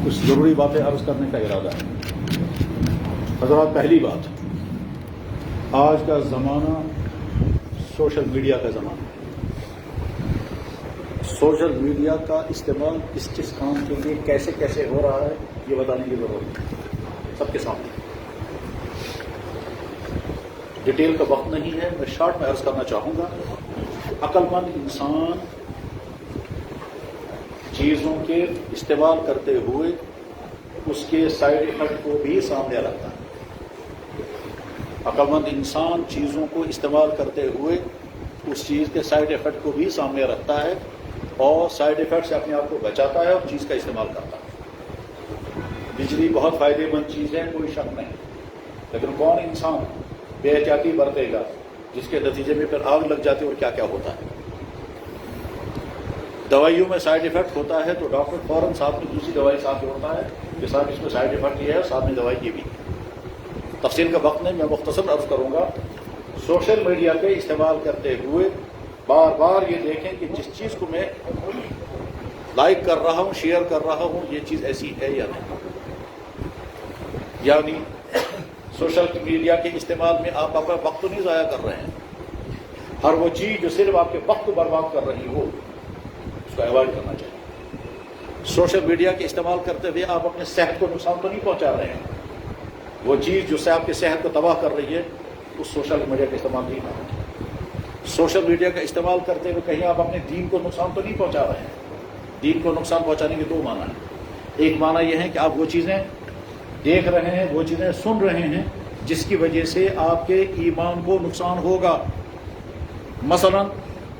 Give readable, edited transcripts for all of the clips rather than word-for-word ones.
کچھ ضروری باتیں عرض کرنے کا ارادہ ہے۔ حضرات، پہلی بات، آج کا زمانہ سوشل میڈیا کا زمانہ ہے۔ سوشل میڈیا کا استعمال کس کس کام کے لیے کیسے کیسے ہو رہا ہے یہ بتانے کی ضرورت ہے سب کے سامنے۔ ڈیٹیل کا وقت نہیں ہے، میں شارٹ میں عرض کرنا چاہوں گا۔ عقل مند انسان چیزوں کے استعمال کرتے ہوئے اس کے سائیڈ ایفیکٹ کو بھی سامنے رکھتا ہے۔ عقل مند انسان چیزوں کو استعمال کرتے ہوئے اس چیز کے سائیڈ ایفیکٹ کو بھی سامنے رکھتا ہے اور سائیڈ ایفیکٹ سے اپنے آپ کو بچاتا ہے اور چیز کا استعمال کرتا ہے۔ بجلی بہت فائدے مند چیز ہے، کوئی شک نہیں، لیکن کون انسان بے احتیاطی برتے گا جس کے نتیجے میں پھر آگ لگ جاتی ہے اور کیا کیا ہوتا ہے۔ دوائیوں میں سائیڈ ایفیکٹ ہوتا ہے تو ڈاکٹر فوراً ساتھ میں دوسری دوائی ساتھ جوڑتا ہے کہ صاحب اس میں سائیڈ ایفیکٹ یہ ہے، ساتھ میں دوائی یہ بھی۔ تفصیل کا وقت نہیں، میں مختصر عرض کروں گا۔ سوشل میڈیا کے استعمال کرتے ہوئے بار بار یہ دیکھیں کہ جس چیز کو میں لائک کر رہا ہوں، شیئر کر رہا ہوں، یہ چیز ایسی ہے یا نہیں۔ یعنی سوشل میڈیا کے استعمال میں آپ اپنا وقت تو نہیں ضائع کر رہے ہیں۔ ہر وہ چیز جو صرف آپ کے وقت کو برباد کر رہی ہو اس کو اوائڈ کرنا چاہیے۔ سوشل میڈیا کے استعمال کرتے ہوئے آپ اپنے صحت کو نقصان تو نہیں پہنچا رہے ہیں۔ وہ چیز جو آپ کی صحت کو تباہ کر رہی ہے اس سوشل میڈیا کا استعمال نہیں کرنا چاہیے۔ سوشل میڈیا کا استعمال کرتے ہوئے کہیں آپ اپنے دین کو نقصان تو نہیں پہنچا رہے ہیں۔ دین کو نقصان پہنچانے کے دو معنی ہیں۔ ایک معنی یہ ہے کہ آپ وہ چیزیں دیکھ رہے ہیں، وہ چیزیں سن رہے ہیں جس کی وجہ سے آپ کے ایمان کو نقصان ہوگا۔ مثلا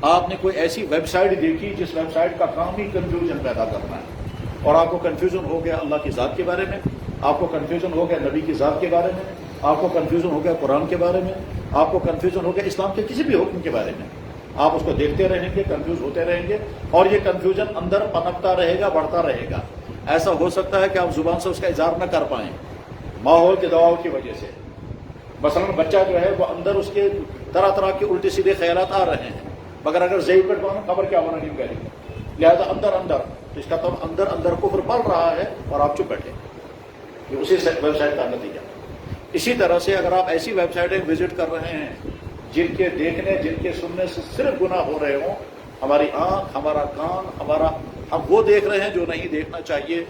آپ نے کوئی ایسی ویب سائٹ دیکھی جس ویب سائٹ کا کام ہی کنفیوژن پیدا کرنا ہے اور آپ کو کنفیوژن ہو گیا اللہ کی ذات کے بارے میں، آپ کو کنفیوژن ہو گیا نبی کی ذات کے بارے میں، آپ کو کنفیوژن ہو گیا قرآن کے بارے میں، آپ کو کنفیوژن ہو گیا اسلام کے کسی بھی حکم کے بارے میں۔ آپ اس کو دیکھتے رہیں گے، کنفیوز ہوتے رہیں گے اور یہ کنفیوژن اندر پنپتا رہے گا، بڑھتا رہے گا۔ ایسا ہو سکتا ہے کہ آپ زبان سے اس کا اظہار نہ کر پائیں ماحول کے دباؤ کی وجہ سے۔ مثلا بچہ جو ہے وہ اندر اس کے طرح طرح کے الٹے سیدھے خیالات آ رہے ہیں، مگر اگر ذہن پر پانا خبر کیا ہونا نہیں کرے گی، لہذا اندر تو اس کا تو اندر کفر پڑ رہا ہے اور آپ چپ بیٹھے، یہ اسی ویب سائٹ کا نتیجہ۔ اسی طرح سے اگر آپ ایسی ویب سائٹیں وزٹ کر رہے ہیں جن کے دیکھنے جن کے سننے سے صرف گناہ ہو رہے ہوں، ہماری آنکھ، ہمارا کان، ہم وہ دیکھ رہے ہیں جو نہیں دیکھنا چاہیے،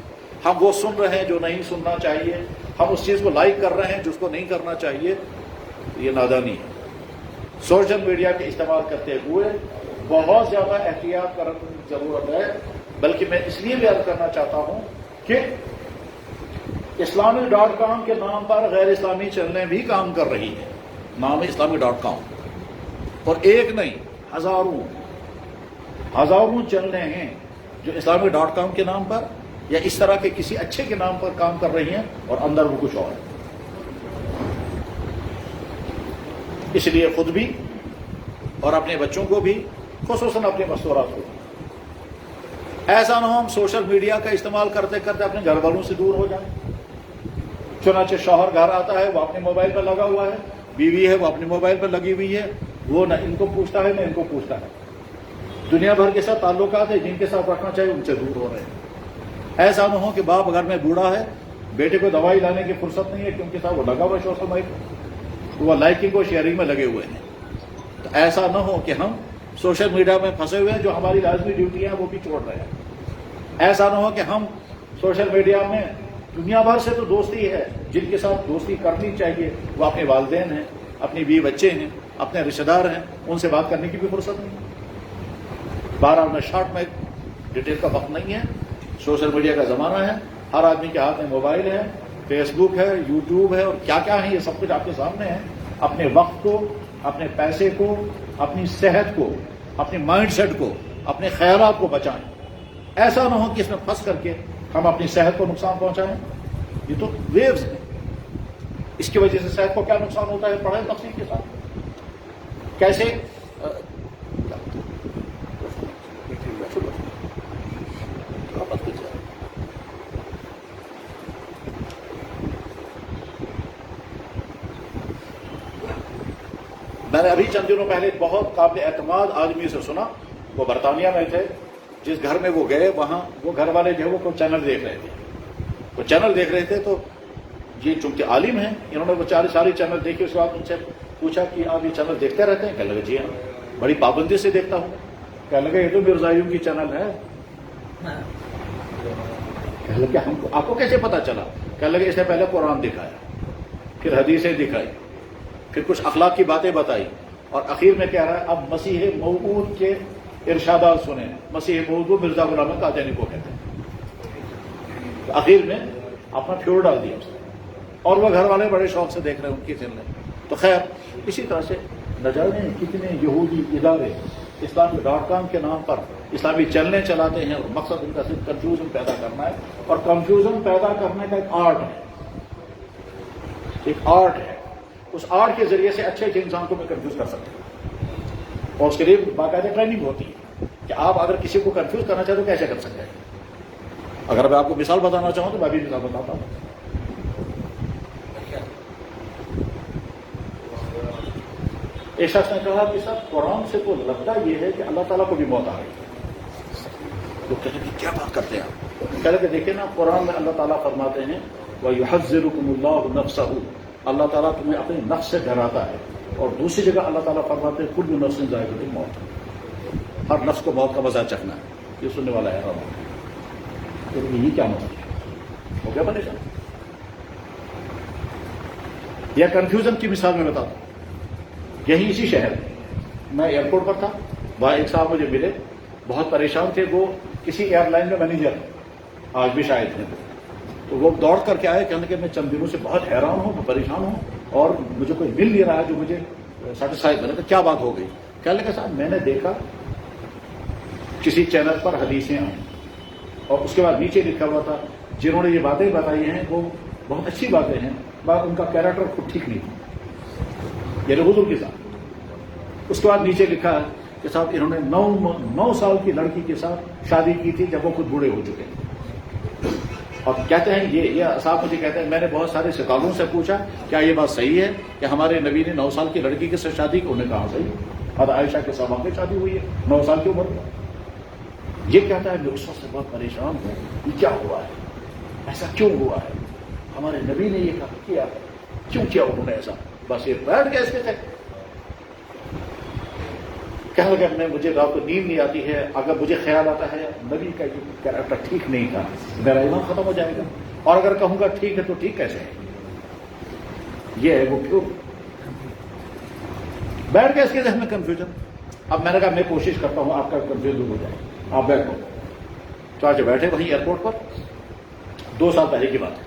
ہم وہ سن رہے ہیں جو نہیں سننا چاہیے، ہم اس چیز کو لائک کر رہے ہیں جس کو نہیں کرنا چاہیے، یہ نادانی ہے۔ سوشل میڈیا کے استعمال کرتے ہوئے بہت زیادہ احتیاط کرنے کی ضرورت ہے، بلکہ میں اس لیے بھی عرض کرنا چاہتا ہوں کہ اسلامی.com کے نام پر غیر اسلامی چینلیں بھی کام کر رہی ہیں۔ نام ہے اسلامی.com اور ایک نہیں، ہزاروں چینلیں ہیں جو اسلامی.com کے نام پر یا اس طرح کے کسی اچھے کے نام پر کام کر رہی ہیں اور اندر وہ کچھ اور ہے۔ اس لیے خود بھی اور اپنے بچوں کو بھی، خصوصاً اپنے مستورات کو، ایسا نہ ہو ہم سوشل میڈیا کا استعمال کرتے کرتے اپنے گھر والوں سے دور ہو جائیں۔ چنانچہ شوہر گھر آتا ہے وہ اپنے موبائل پر لگا ہوا ہے، بیوی ہے وہ اپنے موبائل پر لگی ہوئی ہے، وہ نہ ان کو پوچھتا ہے نہ ان کو پوچھتا ہے، دنیا بھر کے ساتھ تعلقات ہیں جن کے ساتھ رکھنا چاہیے ان سے دور ہو رہے ہیں۔ ایسا نہ ہو کہ باپ گھر میں بوڑھا ہے، بیٹے کو دوائی لانے کی فرصت نہیں ہے کیونکہ صاحب وہ لگا ہوا ہے سوشل میڈیا، وہ لائکنگ اور شیئرنگ میں لگے ہوئے ہیں۔ تو ایسا نہ ہو کہ ہم سوشل میڈیا میں پھنسے ہوئے ہیں، جو ہماری لازمی ڈیوٹی ہے وہ بھی چھوڑ رہے ہیں۔ ایسا نہ ہو کہ ہم سوشل میڈیا میں دنیا بھر سے تو دوستی ہے، جن کے ساتھ دوستی کرنی چاہیے وہ اپنے والدین ہیں، اپنی بیوی بچے ہیں، اپنے رشتہ دار ہیں، ان سے بات کرنے کی بھی فرصت نہیں۔ 12 شارٹ میں ڈیٹیل کا وقت نہیں ہے۔ سوشل میڈیا کا زمانہ ہے، ہر آدمی کے ہاتھ میں موبائل ہے، فیس بک ہے، یوٹیوب ہے اور کیا کیا ہے، یہ سب کچھ آپ کے سامنے ہے۔ اپنے وقت کو، اپنے پیسے کو، اپنی صحت کو، اپنے مائنڈ سیٹ کو، اپنے خیالات کو بچائیں۔ ایسا نہ ہو کہ اس میں پھنس کر کے ہم اپنی صحت کو نقصان پہنچائیں۔ یہ تو ویوز ہیں، اس کی وجہ سے صحت کو کیا نقصان ہوتا ہے پڑھیں تفصیل کے ساتھ کیسے۔ میں نے ابھی چند دنوں پہلے ایک بہت قابل اعتماد آدمی سے سنا، وہ برطانیہ میں تھے، جس گھر میں وہ گئے وہاں وہ گھر والے جو ہے وہ کوئی چینل دیکھ رہے تھے، وہ چینل دیکھ رہے تھے تو یہ چونکہ عالم ہیں انہوں نے وہ ساری چینل دیکھی. اس کے بعد ان سے پوچھا کہ آپ یہ چینل دیکھتے رہتے ہیں؟ کہنے لگے جی ہاں بڑی پابندی سے دیکھتا ہوں. کہنے لگے یہ تو مرزائیوں کی چینل ہے. کہنے لگے آپ کو کیسے پتا چلا؟ کہنے لگے اس نے پہلے قرآن دکھایا, پھر حدیثیں دکھائی, پھر کچھ اخلاق کی باتیں بتائی, اور اخیر میں کہہ رہا ہے اب مسیح موعود کے ارشادات سنیں. مسیح موعود مرزا غلام قادیانی کو کہتے ہیں. تو اخیر میں اپنا فیور ڈال دیا اس نے, اور وہ گھر والے بڑے شوق سے دیکھ رہے ہیں ان کی چینلیں. تو خیر اسی طرح سے نہ جانے کتنے یہودی ادارے اسلامی.com کے نام پر اسلامی چینلیں چلاتے ہیں, اور مقصد ان کا صرف کنفیوژن پیدا کرنا ہے. اور کنفیوژن پیدا کرنے کا ایک آرٹ ہے, ایک آرٹ ہے. اس آرٹ کے ذریعے سے اچھے انسان کو میں کنفیوز کر سکتا ہوں, اور اس کے لیے باقاعدہ ٹریننگ ہوتی ہے کہ آپ اگر کسی کو کنفیوز کرنا چاہتے تو کیسے کر سکتے ہیں. اگر میں آپ کو مثال بتانا چاہوں تو میں بھی مثال بتاتا ہوں. ایک شخص نے کہا کہ سر قرآن سے تو لگتا یہ ہے کہ اللہ تعالیٰ کو بھی موت آ رہی ہے. تو کہتے ہیں کیا بات کرتے ہیں آپ؟ کہہ رہے کہ دیکھیں نا قرآن میں اللہ تعالیٰ فرماتے ہیں وَيُحَذِّرُكُمُ اللَّهُ نَفْسَهُ, اللہ تعالیٰ تمہیں اپنے نفس سے ڈراتا ہے. اور دوسری جگہ اللہ تعالیٰ فرماتے ہیں كُلُّ نَفْسٍ ذَائِقَةُ الْمَوْتِ, ہر نفس کو موت کا مزہ چکھنا ہے. یہ سننے والا ہے رب. تو یہ کیا مطلب ہو گیا پریشان؟ یا کنفیوژن کی مثال میں بتاتا ہوں. یہی اسی شہر میں ایئرپورٹ پر تھا, وہاں ایک صاحب مجھے ملے, بہت پریشان تھے. وہ کسی ایئر لائن میں مینیجر آج بھی شاید ہیں. تو وہ دوڑ کر کے آئے, کہنے کہ میں چند دنوں سے بہت حیران ہوں, میں پریشان ہوں, اور مجھے کوئی مل نہیں رہا ہے جو مجھے سیٹسفائی کرے. تو کیا بات ہو گئی؟ کہنے لگے صاحب میں نے دیکھا کسی چینل پر حدیثیں آئیں, اور اس کے بعد نیچے لکھا ہوا تھا جنہوں نے یہ باتیں بتائی ہیں وہ بہت اچھی باتیں ہیں, بات ان کا کیریکٹر خود ٹھیک نہیں تھا, یعنی حضور کے ساتھ. اس کے بعد نیچے لکھا ہے کہ صاحب انہوں نے 9 سال کی لڑکی کے ساتھ شادی کی تھی جب وہ خود بوڑھے ہو چکے. اور کہتے ہیں یہ صاحب مجھے کہتے ہیں میں نے بہت سارے سکالوں سے پوچھا کیا یہ بات صحیح ہے کہ ہمارے نبی نے 9 سال کی لڑکی کے ساتھ شادی کی؟ انہوں نے کہا صحیح, حضرت عائشہ کے ساتھ واقعی شادی ہوئی ہے 9 سال کی عمر میں. یہ کہتا ہے میں اس وقت سے بہت پریشان ہوں, یہ کیا ہوا ہے, ایسا کیوں ہوا ہے؟ ہمارے نبی نے یہ کیا کیوں کیا انہوں نے ایسا؟ بس یہ بیٹھ گئے اس کے تھے. کہنے لگا میں مجھے رات کو نیند نہیں آتی ہے, اگر مجھے خیال آتا ہے نبی کا یہ کیریکٹر ٹھیک نہیں تھا میرا ایمان ختم ہو جائے گا, اور اگر کہوں گا ٹھیک ہے تو ٹھیک کیسے ہے؟ یہ ہے وہ کیوں بیٹھ گئے اس کے ذہن میں کنفیوژن. اب میں نے کہا میں کوشش کرتا ہوں آپ کا کنفیوژن دور ہو جائے, آپ بیٹھو. تو آج بیٹھے وہیں ایئرپورٹ پر 2 سال پہلے کی بات ہے.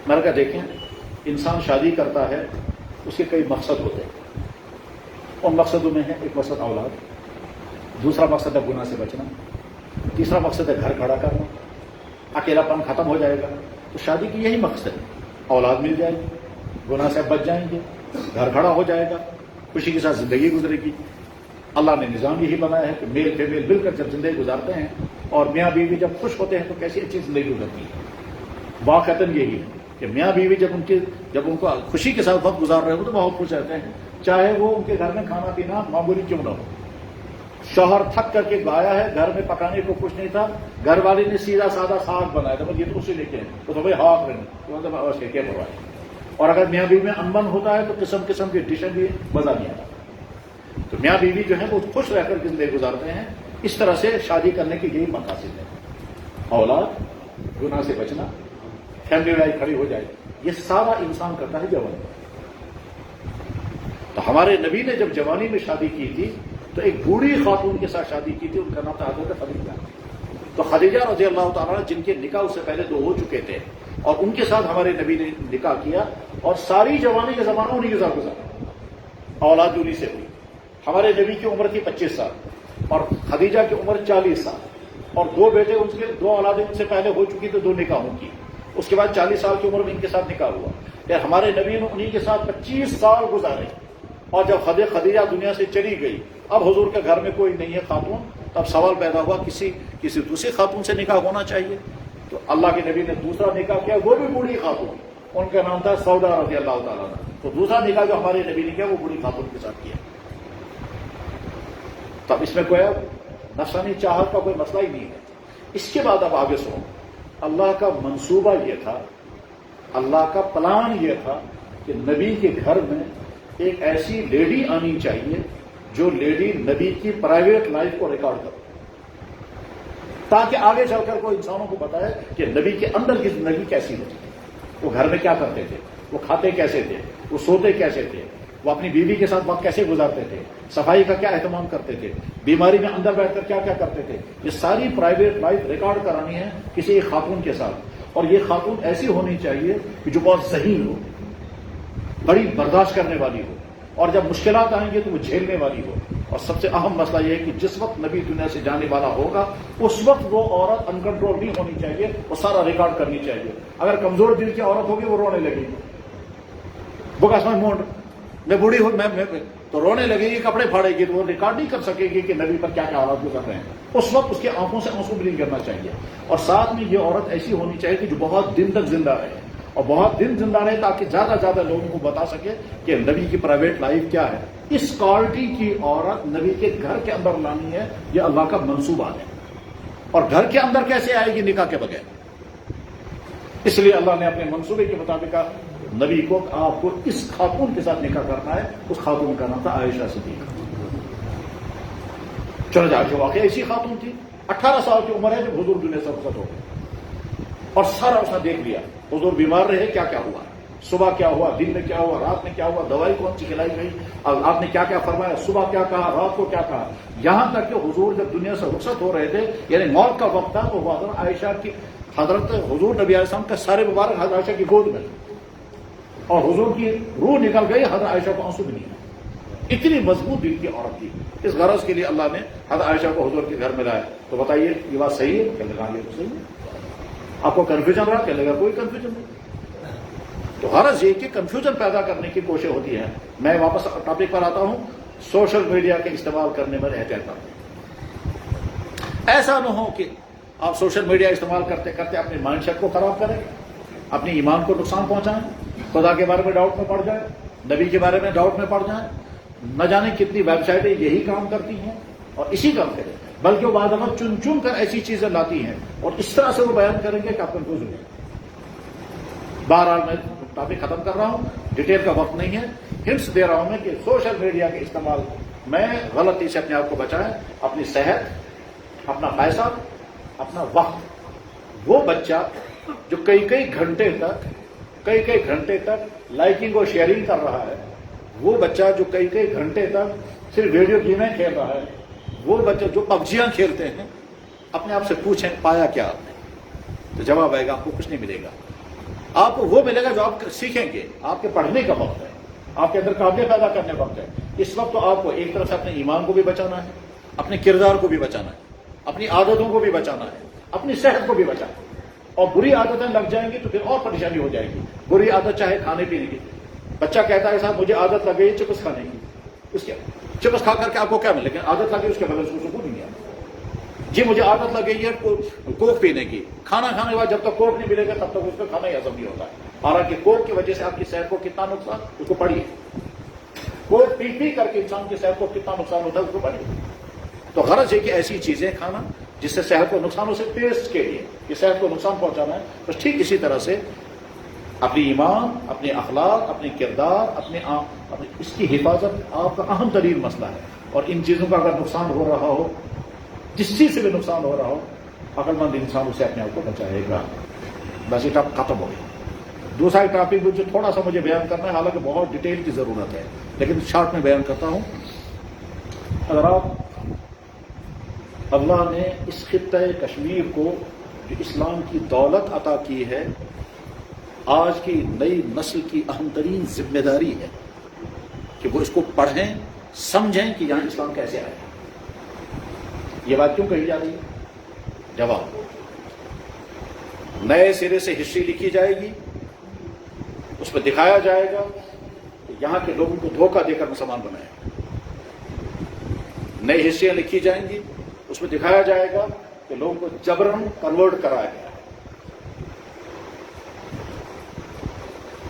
میں نے کہا دیکھیں انسان شادی کرتا ہے اس کے کئی مقصد ہوتے ہیں, ان مقصدوں میں ہے ایک مقصد اولاد, دوسرا مقصد ہے گناہ سے بچنا, تیسرا مقصد ہے گھر کھڑا کرنا, اکیلا پن ختم ہو جائے گا. تو شادی کی یہی مقصد ہے, اولاد مل جائے گی, گناہ سے بچ جائیں گے, گھر کھڑا ہو جائے گا, خوشی کے ساتھ زندگی گزرے گی. اللہ نے نظام یہی بنایا ہے کہ میل فیمیل مل کر جب زندگی گزارتے ہیں اور میاں بیوی جب خوش ہوتے ہیں تو کیسی اچھی زندگی گزرتی ہے. واقعتاً یہی ہے کہ میاں بیوی جب ان کو خوشی کے ساتھ وقت گزار رہے ہو تو بہت خوش رہتے ہیں, چاہے وہ ان کے گھر میں کھانا پینا معمولی کیوں نہ ہو. شوہر تھک کر کے گایا ہے, گھر میں پکانے کو کچھ نہیں تھا, گھر والی نے سیدھا سادہ ساگ بنایا تھا, یہ تو اسے لے کے تو بھائی ہاک رہے کیا پروائے. اور اگر میاں بیوی میں انبن ہوتا ہے تو قسم قسم کی ڈشیں بھی مزہ نہیں آتا. تو میاں بیوی جو ہے وہ خوش رہ کر زندگی گزارتے ہیں. اس طرح سے شادی کرنے کی یہی مقاصد ہے, اولاد, گناہ سے بچنا, فیملی لائف کھڑی ہو جائے. یہ سارا انسان کرتا ہے جوانی. تو ہمارے نبی نے جب جوانی میں شادی کی تھی تو ایک بوڑھی خاتون کے ساتھ شادی کی تھی, ان کا نام تھا حضرت خدیجہ. تو خدیجہ رضی اللہ تعالیٰ جن کے نکاح اس سے پہلے 2 ہو چکے تھے, اور ان کے ساتھ ہمارے نبی نے نکاح کیا, اور ساری جوانی کا زمانہ انہیں کے ساتھ گزارا, اولاد انہیں سے ہوئی. ہمارے نبی کی عمر تھی 25 سال اور خدیجہ کی عمر 40 سال, اور 2 بیٹے ان کے 2 اولادیں ان سے پہلے ہو چکی تو 2 نکاحوں کی. اس کے بعد 40 سال کی عمر میں ان کے ساتھ نکاح ہوا. پھر ہمارے نبی نے انہیں کے ساتھ 25 سال گزارے, اور جب خدیجہ دنیا سے چلی گئی, اب حضور کے گھر میں کوئی نہیں ہے خاتون, تب سوال پیدا ہوا کسی دوسری خاتون سے نکاح ہونا چاہیے. تو اللہ کے نبی نے دوسرا نکاح کیا, وہ بھی بوڑھی خاتون, ان کا نام تھا سودا رضی اللہ تعالیٰ. تو دوسرا نکاح جو ہمارے نبی نے کیا وہ بوڑھی خاتون کے ساتھ کیا. تب اس میں کوئی نفسانی چاہت کا کوئی مسئلہ ہی نہیں ہے. اس کے بعد اب آگے سنو, اللہ کا منصوبہ یہ تھا، اللہ کا پلان یہ تھا کہ نبی کے گھر میں ایک ایسی لیڈی آنی چاہیے جو لیڈی نبی کی پرائیویٹ لائف کو ریکارڈ کرے، تاکہ آگے چل کر کوئی انسانوں کو بتائے کہ نبی کے اندر کی زندگی کیسی ہوتی تھی، وہ گھر میں کیا کرتے تھے، وہ کھاتے کیسے تھے، وہ سوتے کیسے تھے، وہ اپنی بیوی کے ساتھ وقت کیسے گزارتے تھے، صفائی کا کیا اہتمام کرتے تھے، بیماری میں اندر بیٹھ کر کیا کیا کرتے تھے۔ یہ ساری پرائیویٹ لائف ریکارڈ کرانی ہے کسی ایک خاتون کے ساتھ، اور یہ خاتون ایسی ہونی چاہیے کہ جو بہت ذہین ہو، بڑی برداشت کرنے والی ہو، اور جب مشکلات آئیں گے تو وہ جھیلنے والی ہو۔ اور سب سے اہم مسئلہ یہ ہے کہ جس وقت نبی دنیا سے جانے والا ہوگا اس وقت وہ عورت ان کنٹرول نہیں ہونی چاہیے، وہ سارا ریکارڈ کرنی چاہیے۔ اگر کمزور دل کی عورت ہوگی وہ رونے لگے گی، بکاس میں بوڑھی ہوں میں تو رونے لگے گی، کپڑے پھاڑے گی، تو وہ ریکارڈ نہیں کر سکے گی کہ نبی پر کیا کیا حالات گزر رہے ہیں۔ اس وقت اس کی آنکھوں سے آنسو بھی نہیں کرنا چاہیے۔ اور ساتھ میں یہ عورت ایسی ہونی چاہیے کہ جو بہت دن تک زندہ رہے، اور بہت دن زندہ رہے تاکہ زیادہ زیادہ لوگوں کو بتا سکے کہ نبی کی پرائیویٹ لائف کیا ہے۔ اس کوالٹی کی عورت نبی کے گھر کے اندر لانی ہے، یہ اللہ کا منصوبہ ہے۔ اور گھر کے اندر کیسے آئے گی؟ نکاح کے بغیر۔ اس لیے اللہ نے اپنے منصوبے کے مطابق کہا نبی کو آپ کو اس خاتون کے ساتھ نکاح کرنا ہے۔ اس خاتون کا نام تھا عائشہ صدیقہ۔ چلو جا کے واقعی ایسی خاتون تھی، 18 سال کی عمر ہے جب حضور دنیا سے رخصت ہو گئے، اور سارا اس نے دیکھ لیا۔ حضور بیمار رہے، کیا کیا ہوا، صبح کیا ہوا، دن میں کیا ہوا، رات میں کیا ہوا، دوائی کون سی کھلائی گئی، آپ نے کیا کیا فرمایا، صبح کیا کہا، رات کو کیا کہا، یہاں تک کہ حضور جب دنیا سے رخصت ہو رہے تھے، یعنی موت کا وقت تھا، تو حضرت عائشہ کی حضرت حضور نبی علیہ السلام کا سارے مبارک حضرت عائشہ کی گود میں، اور حضور کی روح نکل گئی، حضرت عائشہ کو آنسو بھی نہیں آئے۔ اتنی مضبوط دل کی عورت تھی۔ اس غرض کے لیے اللہ نے حضرت عائشہ کو حضور کے گھر میں لایا۔ تو بتائیے یہ بات صحیح ہے؟ کہنے لگا یہ صحیح ہے۔ آپ کو کنفیوژن رہا؟ کہنے لگا کوئی کنفیوژن نہیں۔ تو غرض یہ کہ کنفیوژن پیدا کرنے کی کوشش ہوتی ہے۔ میں واپس ٹاپک پر آتا ہوں، سوشل میڈیا کے استعمال کرنے میں احتیاط کریں۔ ایسا نہ ہو کہ آپ سوشل میڈیا استعمال کرتے کرتے اپنے مائنڈ سیٹ کو خراب کریں، اپنے ایمان کو نقصان پہنچائیں، خدا کے بارے میں ڈاؤٹ میں پڑ جائیں، نبی کے بارے میں ڈاؤٹ میں پڑ جائیں۔ نہ جانے کتنی ویب سائٹیں یہی کام کرتی ہیں اور اسی کام کریں، بلکہ وہ بعد وقت چن چن کر ایسی چیزیں لاتی ہیں اور اس طرح سے وہ بیان کریں گے کہ آپ کنفیوز ہو جائیں۔ بہرحال میں ٹاپک ختم کر رہا ہوں، ڈیٹیل کا وقت نہیں ہے۔ ہنٹس دے رہا ہوں میں کہ سوشل میڈیا کے استعمال میں غلطی سے اپنے آپ کو بچائیں، اپنی صحت، اپنا پیسہ، اپنا وقت۔ وہ بچہ جو کئی گھنٹے تک لائکنگ اور شیئرنگ کر رہا ہے، وہ بچہ جو کئی گھنٹے تک صرف ویڈیو گیمیں کھیل رہا ہے، وہ بچہ جو پبجیاں کھیلتے ہیں، اپنے آپ سے پوچھیں پایا کیا آپ نے؟ تو جواب آئے گا آپ کو کچھ نہیں ملے گا۔ آپ کو وہ ملے گا جو آپ سیکھیں گے۔ آپ کے پڑھنے کا وقت ہے، آپ کے اندر قابلیت پیدا کرنے کا وقت ہے۔ اس وقت تو آپ کو ایک طرف سے اپنے ایمان کو بھی بچانا ہے، اپنے کردار کو بھی بچانا ہے، اپنی عادتوں کو بھی بچانا ہے، اپنی صحت کو بھی بچانا ہے۔ اور بری عادتیں لگ جائیں گی تو پھر اور پریشانی ہو جائے گی۔ بری عادت چاہے کھانے پینے کی، بچہ کہتا ہے صاحب مجھے عادت لگ گئی چپس کھانے کی، اس کے چپس کھا کر کے آپ کو کیا ملے، لیکن عادت لگی اس کے بغیر اس کو سکون نہیں آتا۔ جی مجھے عادت لگ گئی ہے کوک پینے کی، کھانا کھانے کے بعد جب تک کوک نہیں ملے گا تب تک اس کا کھانا ہی ہضم نہیں ہوتا ہے۔ حالانکہ کوک کی وجہ سے آپ کی صحت کو کتنا نقصان، اس کو پڑھیے۔ کوک پی کر کے انسان کی صحت کو کتنا نقصان ہوتا ہے اس کو پڑھیے۔ تو غرض ہے کہ ایسی چیزیں کھانا جس سے صحت کو نقصان ہو، سے ٹیسٹ کے لیے کہ صحت کو نقصان پہنچانا ہے، بس ٹھیک اسی طرح سے اپنی ایمان، اپنے اخلاق، اپنے کردار، اپنے اس کی حفاظت آپ کا اہم ترین مسئلہ ہے۔ اور ان چیزوں کا اگر نقصان ہو رہا ہو، جس چیز سے بھی نقصان ہو رہا ہو، عقل مند انسان اسے اپنے آپ کو بچائے گا۔ بس یہ ٹاپک ختم ہو گیا۔ دوسرا ٹاپک جو تھوڑا سا مجھے بیان کرنا ہے، حالانکہ بہت ڈیٹیل کی ضرورت ہے، لیکن شارٹ میں بیان کرتا ہوں۔ اگر آپ اللہ نے اس خطہ کشمیر کو جو اسلام کی دولت عطا کی ہے، آج کی نئی نسل کی اہم ترین ذمہ داری ہے کہ وہ اس کو پڑھیں، سمجھیں کہ یہاں اسلام کیسے آیا۔ یہ بات کیوں کہی جا رہی ہے؟ جواب، نئے سرے سے ہسٹری لکھی جائے گی، اس میں دکھایا جائے گا کہ یہاں کے لوگوں کو دھوکہ دے کر مسلمان بنایا۔ نئی ہسٹریاں لکھی جائیں گی، اس میں دکھایا جائے گا کہ لوگوں کو جبرن کنورٹ کرایا گیا۔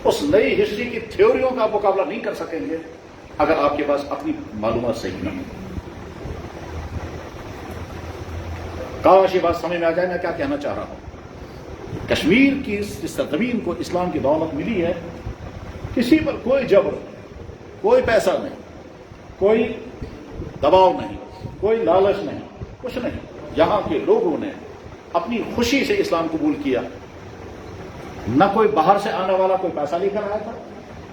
اس نئی ہسٹری کی تھیوریوں کا آپ مقابلہ نہیں کر سکیں گے اگر آپ کے پاس اپنی معلومات صحیح نہ ہو۔ کاش یہ بات سمجھ میں آ جائے میں کیا کہنا چاہ رہا ہوں۔ کشمیر کی اس سرزمین کو اسلام کی دولت ملی ہے، کسی پر کوئی جبر نہیں، کوئی پیسہ نہیں، کوئی دباؤ نہیں، کوئی لالچ نہیں، کچھ نہیں. یہاں کے لوگوں نے اپنی خوشی سے اسلام قبول کیا. نہ کوئی باہر سے آنے والا کوئی پیسہ لے کر آیا تھا،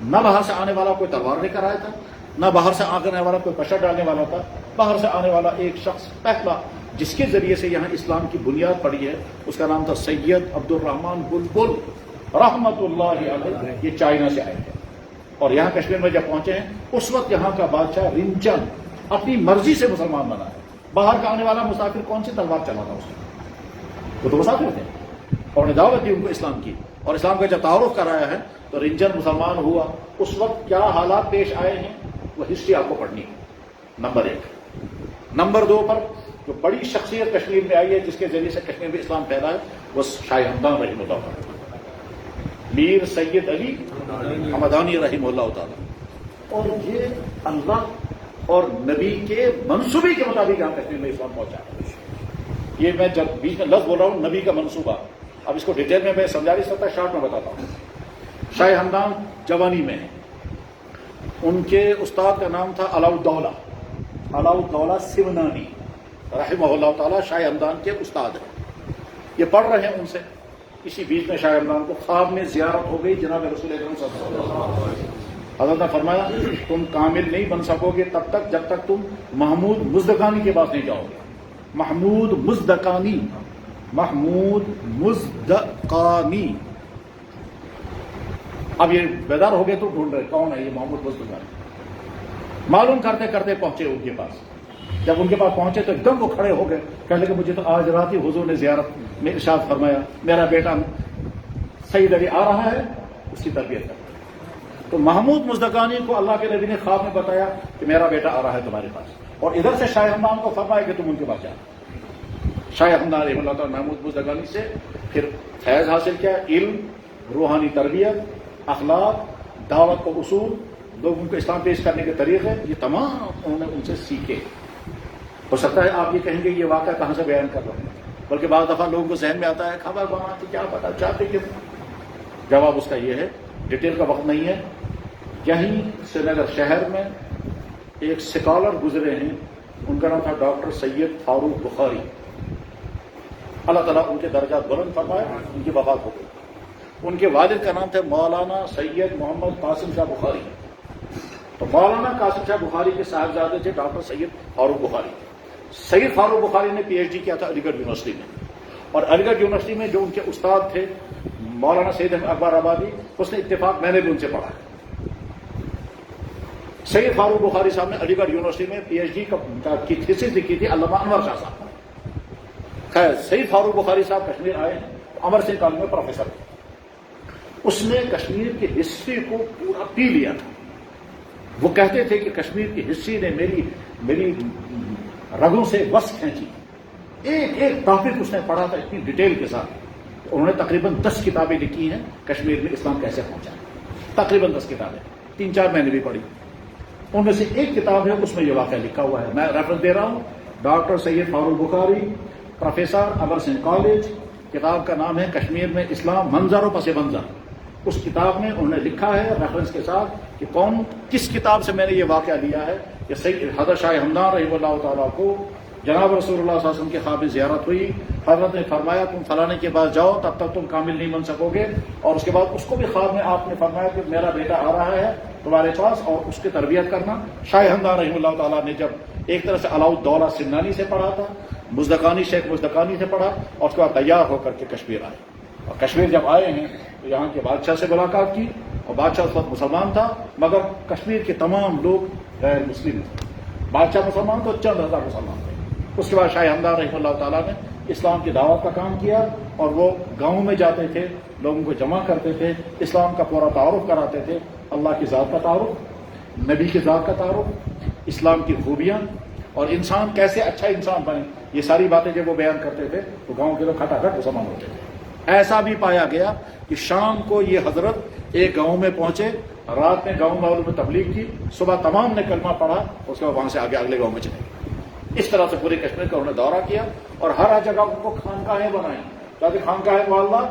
نہ باہر سے آنے والا کوئی تلوار لے کر آیا تھا، نہ باہر سے آنے والا کوئی پشا ڈالنے والا تھا. باہر سے آنے والا ایک شخص پہلا جس کے ذریعے سے یہاں اسلام کی بنیاد پڑی ہے، اس کا نام تھا سید عبد الرحمن بلبل رحمت اللہ علیہ. یہ چائنا سے آئے تھے اور یہاں کشمیر میں جب پہنچے ہیں اس وقت یہاں کا بادشاہ رنچن اپنی مرضی سے مسلمان بنا ہے. باہر کا آنے والا مسافر کون سی تلوار چلا تھا اس میں؟ وہ تو مسافر تھے اور نے دعوت دی ان کو اسلام کی، اور اسلام کا جب تعارف کرایا ہے تو رنجن مسلمان ہوا. اس وقت کیا حالات پیش آئے ہیں وہ ہسٹری آپ کو پڑھنی ہے، نمبر 1. نمبر 2 پر جو بڑی شخصیت کشمیر میں آئی ہے جس کے ذریعے سے کشمیر میں اسلام پھیلا ہے وہ شاہ ہمدان رحمہ اللہ تعالیٰ، میر سید علی حمدانی رحمہ اللہ تعالیٰ. اور یہ اللہ اور نبی کے منصوبے کے مطابق یہاں کشمیر میں اسلام پہنچا ہے. یہ میں جب بیچ میں لفظ بول رہا ہوں نبی کا منصوبہ، اب اس کو ڈیٹیل میں سمجھا نہیں سکتا، شارٹ میں بتاتا ہوں. شاہ ہمدان جوانی میں ہیں، ان کے استاد کا نام تھا علاؤالدولہ سمنانی رحمہ اللہ تعالیٰ. شاہ ہمدان کے استاد ہیں، یہ پڑھ رہے ہیں ان سے. اسی بیچ میں شاہ ہمدان کو خواب میں زیارت ہو گئی جناب رسول اکرم صلی اللہ علیہ وسلم. حضرت نے فرمایا تم کامل نہیں بن سکو گے تب تک جب تک تم محمود مزدقانی کے پاس نہیں جاؤ گے. محمود مزدقانی اب یہ بیدار ہو گئے تو ڈھونڈ رہے کون ہے یہ محمود مزدقانی. معلوم کرتے کرتے پہنچے ان کے پاس. جب ان کے پاس پہنچے تو ایک دم وہ کھڑے ہو گئے، کہنے کہ مجھے تو آج رات ہی حضور نے زیارت میں ارشاد فرمایا میرا بیٹا سید علی آ رہا ہے، اس کی تربیت کر. تو محمود مزدقانی کو اللہ کے نبی نے خواب میں بتایا کہ میرا بیٹا آ رہا ہے تمہارے پاس، اور ادھر سے شاہ ہمدان کو فرمایا کہ تم ان کے پاس جاؤ. شاہ ہمدان رحمہ اللہ تعالیٰ محمود مزدقانی سے پھر فیض حاصل کیا، علم، روحانی تربیت، اخلاق، دعوت کو اصول، لوگوں کو اسلام پیش کرنے کے طریقے، یہ تمام انہوں نے ان سے سیکھے. ہو سکتا ہے آپ یہ کہیں گے یہ واقعہ کہاں سے بیان کر رہے ہیں، بلکہ بعض دفعہ لوگوں کو ذہن میں آتا ہے خبر بناتی کیا پتا چاہتے کہ. جواب اس کا یہ ہے، ڈیٹیل کا وقت نہیں ہے. یہیں سری نگر شہر میں ایک سکالر گزرے ہیں، ان کا نام تھا ڈاکٹر سید فاروق بخاری. اللہ تعالیٰ ان کے درجات بلند فرمائے، ان کی وفات ہو گئی. ان کے والد کا نام تھا مولانا سید محمد قاسم شاہ بخاری. تو مولانا قاسم شاہ بخاری کے صاحبزادے تھے ڈاکٹر سید فاروق بخاری. سید فاروق بخاری نے پی ایچ ڈی کیا تھا علی گڑھ یونیورسٹی میں، اور علی گڑھ یونیورسٹی میں جو ان کے استاد تھے مولانا سید اکبر آبادی، اس نے اتفاق میں نے بھی ان سے پڑھا ہے. سید فاروق بخاری صاحب نے علی گڑھ یونیورسٹی میں پی ایچ ڈی کی تھیسس لکھی تھی علامہ انور شاہ صاحب. خیر، سید فاروق بخاری صاحب کشمیر آئے، امر سنگھ کالج میں پروفیسر تھے. اس نے کشمیر کی ہسٹری کو پورا پی لیا تھا. وہ کہتے تھے کہ کشمیر کی ہسٹری نے میری رگوں سے بس کھینچی. ایک ایک ٹاپک اس نے پڑھا تھا اتنی ڈیٹیل کے ساتھ. انہوں نے تقریباً 10 کتابیں لکھی ہیں کشمیر میں اسلام کیسے پہنچا. تقریباً 10 کتابیں، 3-4 میں نے بھی پڑھی. ان میں سے ایک کتاب ہے اس میں یہ واقعہ لکھا ہوا ہے، میں ریفرنس دے رہا ہوں. ڈاکٹر سید فاروق بخاری، پروفیسر امر سنگھ کالج. کتاب کا نام ہے کشمیر میں اسلام منظر و پس منظر. اس کتاب میں انہوں نے لکھا ہے ریفرنس کے ساتھ کہ کس کتاب سے میں نے یہ واقعہ لیا ہے کہ حضرت شاہ ہمدان رحمہ اللہ تعالیٰ کو جناب رسول اللہ صلی اللہ علیہ وسلم کے خواب میں زیارت ہوئی. حضرت نے فرمایا تم فلانے کے پاس جاؤ تب تک تم کامل نہیں بن سکو گے. اور اس کے بعد اس کو بھی خواب میں آپ نے فرمایا کہ میرا بیٹا آ رہا ہے تمہارے پاس اور اس کی تربیت کرنا. شاہ ہمدان رحمہ اللہ تعالیٰ نے جب ایک طرح سے علاؤالدولہ سمنانی سے پڑھا تھا، مزدقانی شیخ مزدقانی سے پڑھا، اور اس کے بعد تیار ہو کر کے کشمیر آئے. اور کشمیر جب آئے ہیں تو یہاں کے بادشاہ سے ملاقات کی، اور بادشاہ اس وقت مسلمان تھا مگر کشمیر کے تمام لوگ غیر مسلم تھے. بادشاہ مسلمان تو چند ہزار مسلمان تھے. اس کے بعد شاہ ہمدان رحمہ اللہ تعالیٰ نے اسلام کی دعوت کا کام کیا، اور وہ گاؤں میں جاتے تھے، لوگوں کو جمع کرتے تھے، اسلام کا پورا تعارف کراتے تھے. اللہ کی ذات کا تعارف، نبی کی ذات کا تعارف، اسلام کی خوبیاں، اور انسان کیسے اچھا انسان بنے، یہ ساری باتیں جب وہ بیان کرتے تھے تو گاؤں کے لوگ کھٹاکھٹ مسلمان ہوتے تھے. ایسا بھی پایا گیا کہ شام کو یہ حضرت ایک گاؤں میں پہنچے، رات میں گاؤں والوں میں تبلیغ کی، صبح تمام نے کلمہ پڑھا، اس کے بعد وہاں سے آگے اگلے گاؤں میں چلے. اس طرح سے پورے کشمیر کا انہوں نے دورہ کیا، اور ہر جگہ ان کو خانقاہیں بنائیں تاکہ خانقاہ معلّہ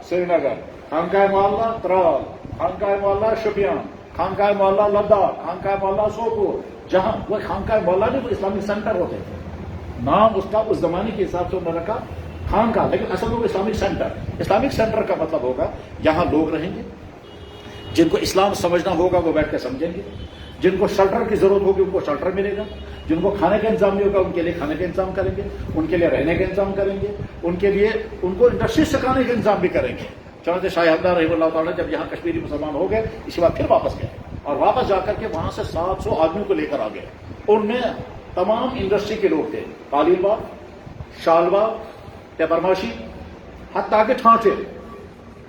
سری نگر، خانقاہ معلیٰ ترال، خانقاہ معلیٰ شوپیان، خانقاہ معلیٰ لداخ، خانقاہ معلیٰ سوپور، جہاں وہ خانقاہ معلیٰ نہیں، وہ اسلامک سینٹر ہوتے تھے، نام اس کا اس زمانے کے حساب سے انہوں نے رکھا خانقاہ، لیکن اصل میں وہ اسلامک سینٹر. اسلامک سینٹر کا مطلب ہوگا یہاں لوگ رہیں گے، جن کو اسلام سمجھنا ہوگا وہ بیٹھ کے سمجھیں گے، جن کو شیلٹر کی ضرورت ہوگی ان کو شیلٹر ملے گا، جن کو کھانے کا انتظام نہیں ہوگا ان کے لیے کھانے کا انتظام کریں گے، ان کے لیے رہنے کا انتظام کریں گے، ان کے لیے ان کو انڈسٹری سکھانے کا انتظام بھی کریں گے. چنانچہ شاہ حمدان رحمہ اللہ تعالیٰ جب یہاں کشمیری مسلمان ہو گئے، اس کے بعد پھر واپس گئے اور واپس جا کر کے وہاں سے 700 آدمیوں کو لے کر آ گئے. ان میں تمام انڈسٹری کے لوگ تھے، قالین باغ، شال باغ، پیپر ماشی، حتیٰ کہ ٹھانٹے.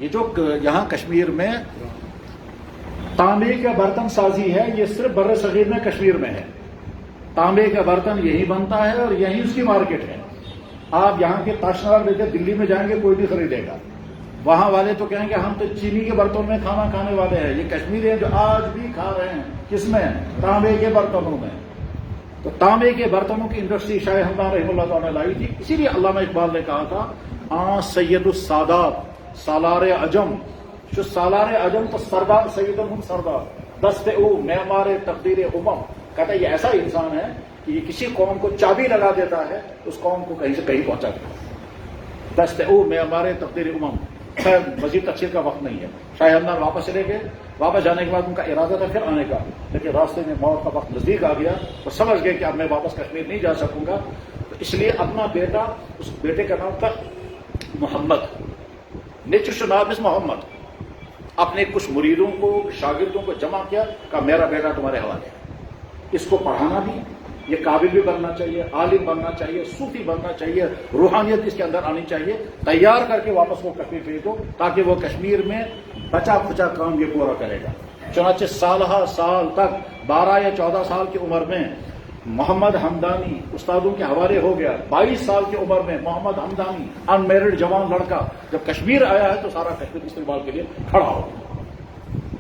یہ جو یہاں کشمیر میں تانبے کا برتن سازی ہے، یہ صرف بر صغیر میں کشمیر میں ہے. تانبے کا برتن یہی بنتا ہے اور یہی اس کی مارکیٹ ہے. آپ یہاں کے تاشنار لے کے دلی میں جائیں گے کوئی نہیں خریدے گا. وہاں والے تو کہیں گے ہم تو چینی کے برتنوں میں کھانا کھانے والے ہیں. یہ کشمیری ہیں جو آج بھی کھا رہے ہیں کس میں؟ تانبے کے برتنوں میں. تو تانبے کے برتنوں کی انڈسٹری شاہ حمدان رحمہ اللہ تعالیٰ نے لائی تھی. اسی لیے علامہ اقبال نے کہا تھا سید السادات سالار عجم، جو سالار عجم تو سردار سید ہم سردار دست او معمار تقدیر امم. کہتا ہے یہ ایسا انسان ہے کہ یہ کسی قوم کو چابی لگا دیتا ہے، اس قوم کو کہیں سے کہیں پہنچا دیتا ہے. دست او معمار تقدیر امم. خیر مزید تفصیل کا وقت نہیں ہے. شاہ حمدان واپس چلے گئے. واپس جانے کے بعد ان کا ارادہ تھا پھر آنے کا، لیکن راستے میں موت کا وقت نزدیک آ گیا. وہ سمجھ گئے کہ اب میں واپس کشمیر نہیں جا سکوں گا، تو اس لیے اپنا بیٹا، اس بیٹے کا نام تھا محمد، نیچر نام از محمد، اپنے کچھ مریدوں کو شاگردوں کو جمع کیا، کہا میرا بیٹا تمہارے حوالے ہے. اس کو پڑھانا بھی، یہ قابل بھی بننا چاہیے، عالم بننا چاہیے، صوفی بننا چاہیے، روحانیت اس کے اندر آنی چاہیے. تیار کر کے واپس وہ کشمیر بھیجو تاکہ وہ کشمیر میں بچا کھچا کام یہ پورا کرے گا. چنانچہ سالہ سال تک 12 یا 14 سال کی عمر میں محمد حمدانی استادوں کے حوالے ہو گیا. 22 سال کی عمر میں محمد حمدانی ان میرڈ جوان لڑکا جب کشمیر آیا ہے تو سارا کشمیر استقبال کے لیے کھڑا ہو،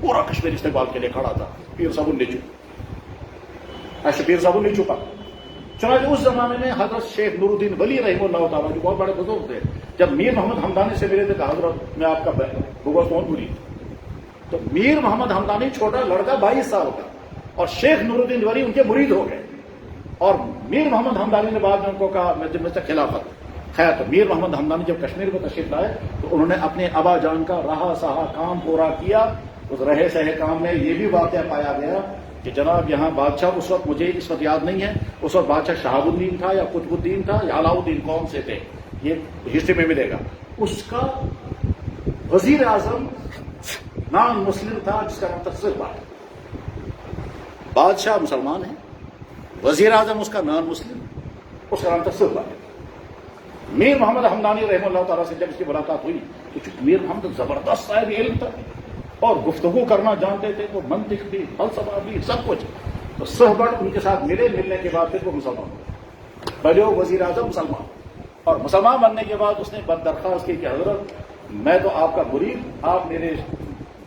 پورا کشمیر استقبال کے لیے کھڑا تھا. پیر صاحب نے ایسے پیر صاحب نہیں چھپا. چنانچہ اس زمانے میں حضرت شیخ نور الدین ولی رحمہ اللہ تعالیٰ جو بہت بڑے بزرگ تھے، جب میر محمد حمدانی سے ملے تھے کہ حضرت میں آپ کا بغوث کون بری، تو میر محمد حمدانی چھوٹا لڑکا 22 سال کا اور شیخ نور الدین ولی ان کے مرید ہو گئے. اور میر محمد حمدانی نے بعد میں ان کو کہا میں سے خلافت. خیر تو میر محمد حمدانی جب کشمیر کو تشریف لائے تو انہوں نے اپنے ابا جان کا رہا سہا کام پورا کیا. اس رہے سہے کام میں یہ بھی واقعہ پایا گیا کہ جناب یہاں بادشاہ اس وقت مجھے اس وقت یاد نہیں ہے، اس وقت بادشاہ شہاب الدین تھا یا قطب الدین تھا یا علاؤدین، کون سے تھے یہ ہسٹری میں ملے گا. اس کا وزیر اعظم نان مسلم تھا جس کا نام تھا صربات. بادشاہ مسلمان ہے، وزیر اعظم اس کا نان مسلم، اس کا نام تھا صربات. میر محمد حمدانی رحمہ اللہ تعالیٰ سے جب اس کی ملاقات ہوئی تو میر محمد زبردست صاحب علم تھا اور گفتگو کرنا جانتے تھے، وہ منطق بھی، فلسفہ بھی، سب کچھ. تو صحبت ان کے ساتھ ملنے کے بعد پھر وہ مسلمان ہوئے. پہلے وہ وزیر اعظم مسلمان، اور مسلمان بننے کے بعد اس نے درخواست کی کہ حضرت میں تو آپ کا مرید، آپ میرے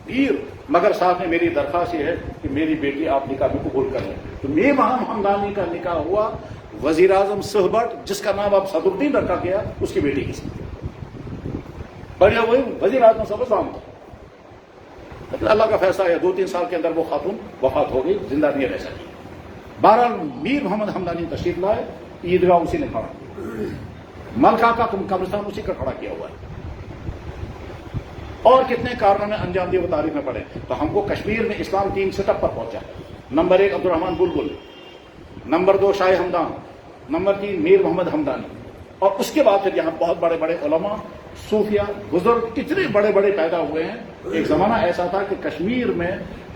پیر، مگر ساتھ میں میری درخواست یہ ہے کہ میری بیٹی آپ نکاح میں قبول کر لیں. تو میر محمد حمدانی کا نکاح ہوا وزیر اعظم صحبت، جس کا نام اب صدر الدین رکھا گیا، اس کی بیٹی کی ساتھ. پہلے وہی وزیر اعظم صاحب نام تھا، لیکن اللہ کا فیصلہ ہے 2-3 سال کے اندر وہ خاتون وفات ہو گئی، زندہ نہیں رہ سکی. بہرحال میر محمد حمدانی تشریف لائے، عیدگاہ اسی نے کھڑا کیا، ملکہ کا قبرستان اسی کا کھڑا کیا ہوا ہے، اور کتنے کارنامے انجام دیے وہ تاریخ میں پڑے. تو ہم کو کشمیر میں اسلام 3 سٹپ پر پہنچا. نمبر 1 عبدالرحمان بلبل، نمبر 2 شاہ حمدان، نمبر 3 میر محمد حمدانی. اور اس کے بعد پھر یہاں بہت بڑے بڑے علماء، صوفیہ، بزرگ کتنے بڑے بڑے پیدا ہوئے ہیں. ایک زمانہ ایسا تھا کہ کشمیر میں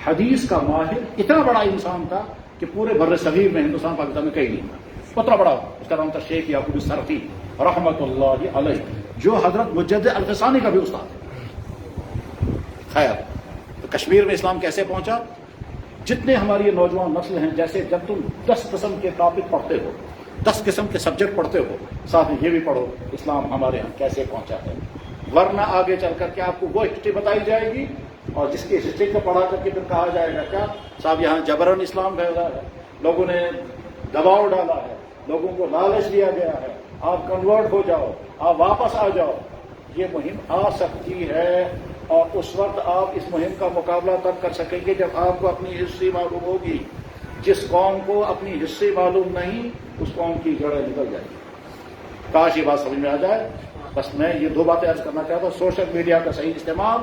حدیث کا ماہر اتنا بڑا انسان تھا کہ پورے بر صغیر میں ہندوستان پاکستان میں کہیں نہیں تھا، اتنا بڑا. اس کا نام تھا شیخ یعقوب السرخی رحمۃ اللہ علیہ، جو حضرت مجدد الفسانی کا بھی استاد ہے. خیر تو کشمیر میں اسلام کیسے پہنچا؟ جتنے ہماری یہ نوجوان نسل ہیں، جیسے جب تم 10 قسم کے ٹاپک پڑھتے ہو، 10 قسم کے سبجیکٹ پڑھتے ہو، ساتھ میں یہ بھی پڑھو اسلام ہمارے یہاں کیسے پہنچا ہے. ورنہ آگے چل کر کے آپ کو وہ ہسٹری بتائی جائے گی اور جس کی ہسٹری کو پڑھا کر کے پھر کہا جائے گا کیا صاحب یہاں جبرن اسلام پھیلا ہے، لوگوں نے دباؤ ڈالا ہے، لوگوں کو لالچ دیا گیا ہے، آپ کنورٹ ہو جاؤ، آپ واپس آ جاؤ. یہ مہم آ سکتی ہے، اور اس وقت آپ اس مہم کا مقابلہ تب کر سکیں گے جب آپ کو اپنی ہسٹری معلوم ہوگی۔ جس قوم کو اپنی ہسٹری معلوم نہیں، اس قوم کی جڑیں نکل جائیں گی۔ کاش یہ بات سمجھ میں آ جائے۔ بس میں یہ دو باتیں عرض کرنا چاہتا ہوں، سوشل میڈیا کا صحیح استعمال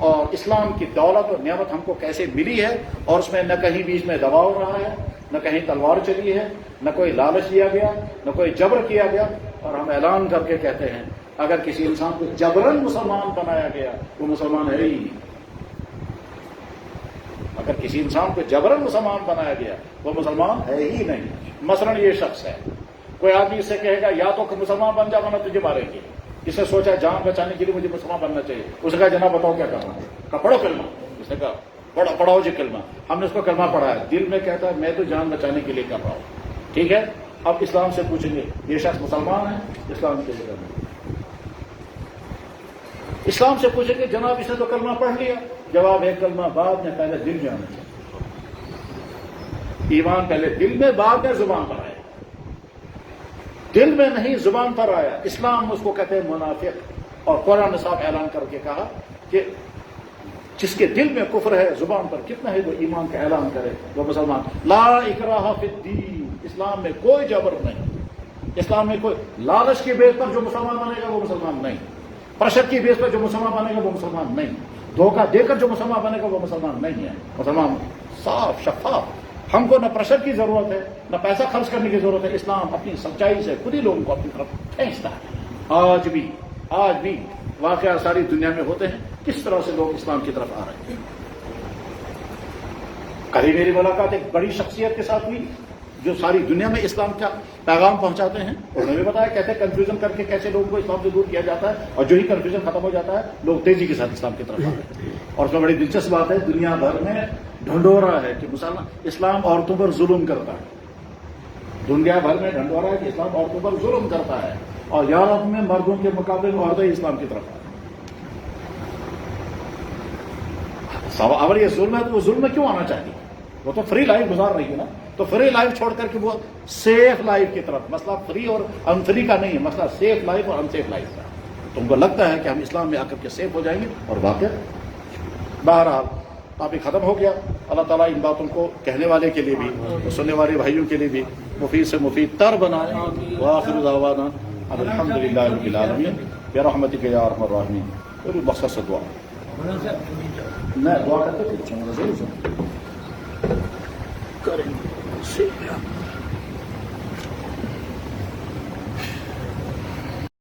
اور اسلام کی دولت اور نعمت ہم کو کیسے ملی ہے، اور اس میں نہ کہیں بیچ میں دباؤ رہا ہے، نہ کہیں تلوار چلی ہے، نہ کوئی لالچ دیا گیا، نہ کوئی جبر کیا گیا، اور ہم اعلان کر کے کہتے ہیں اگر کسی انسان کو جبرن مسلمان بنایا گیا وہ مسلمان ہے ہی نہیں۔ اگر کسی انسان کو جبرن مسلمان بنایا گیا وہ مسلمان ہے ہی نہیں۔ مثلا یہ شخص ہے، کوئی آدمی اس سے کہے گا یا تو مسلمان بن جا ورنہ تجھے ماریں گے، اس نے سوچا جان بچانے کے لیے مجھے مسلمان بننا چاہیے، اس نے کہا جناب بتاؤ کیا کرنا ہے، کہا پڑھو کلمہ، اس نے کہا پڑھاؤ جی کلمہ، ہم نے اس کو کلمہ پڑھا ہے، دل میں کہتا ہے میں تو جان بچانے کے لیے کر رہا ہوں، ٹھیک ہے۔ اب اسلام سے پوچھیں گے یہ شخص مسلمان ہے؟ اسلام کے جگہ میں اسلام سے پوچھیں گے جناب اس نے تو کلمہ پڑھ لیا، جواب ہے کلمہ بعد میں، پہلے دل میں آنا چاہیے۔ ایمان پہلے دل میں، بعد میں زبان پر آیا، دل میں نہیں زبان پر آیا۔ اسلام اس کو کہتے ہیں منافق، اور قرآن نے صاحب اعلان کر کے کہا کہ جس کے دل میں کفر ہے زبان پر کتنا ہے وہ ایمان کا اعلان کرے وہ مسلمان۔ لا اکراہ فی الدین، اسلام میں کوئی جبر نہیں، اسلام میں کوئی لالچ کی بیس پر جو مسلمان بنے گا وہ مسلمان نہیں، پریشر کی بیس پر جو مسلمان بنے گا وہ مسلمان نہیں، دھوکہ دے کر جو مسلمان بنے گا وہ مسلمان نہیں ہے۔ مسلمان صاف شفاف، ہم کو نہ پریشر کی ضرورت ہے نہ پیسہ خرچ کرنے کی ضرورت ہے، اسلام اپنی سچائی سے خود ہی لوگوں کو اپنی طرف کھینچتا ہے۔ آج بھی واقعہ ساری دنیا میں ہوتے ہیں کس طرح سے لوگ اسلام کی طرف آ رہے ہیں۔ کل ہی میری ملاقات ایک بڑی شخصیت کے ساتھ ہوئی جو ساری دنیا میں اسلام کا پیغام پہنچاتے ہیں، انہوں نے بتایا کیسے کنفیوژن کر کے کیسے لوگوں کو اسلام سے دور کیا جاتا ہے، اور جو ہی کنفیوژن ختم ہو جاتا ہے لوگ تیزی کے ساتھ اسلام کی طرف آ رہے ہیں۔ اور اس میں بڑی دلچسپ بات ہے، دنیا بھر میں ڈھنڈورا ہے کہ اسلام عورتوں پر ظلم کرتا ہے، دنیا بھر میں ڈھنڈورا ہے کہ اسلام عورتوں پر ظلم کرتا ہے، اور یورپ میں مردوں کے مقابلے میں عورتیں اسلام کی طرف آ رہی ہیں۔ اگر یہ ظلم ہے تو وہ ظلم میں کیوں آنا چاہتی ہے؟ وہ تو فری لائف گزار رہی ہے نا، تو فری لائف چھوڑ کر کے وہ سیف لائف کی طرف، مسئلہ فری اور انفری کا نہیں ہے، مسئلہ سیف لائف اور انسیف لائف کا۔ تم کو لگتا ہے کہ ہم اسلام میں آ کر کے سیف ہو جائیں گے، اور واقع بہرحال ٹاپک ختم ہو گیا۔ اللہ تعالیٰ ان باتوں کو کہنے والے کے لیے بھی اور سننے والے بھائیوں کے لیے بھی مفید سے مفید تر بنائے۔ وآخر دعوانا الحمدللہ رب العالمین برحمتک یا ارحم الراحمین۔ اور مختصر سے دعا میں دعا کرتے تھے کریں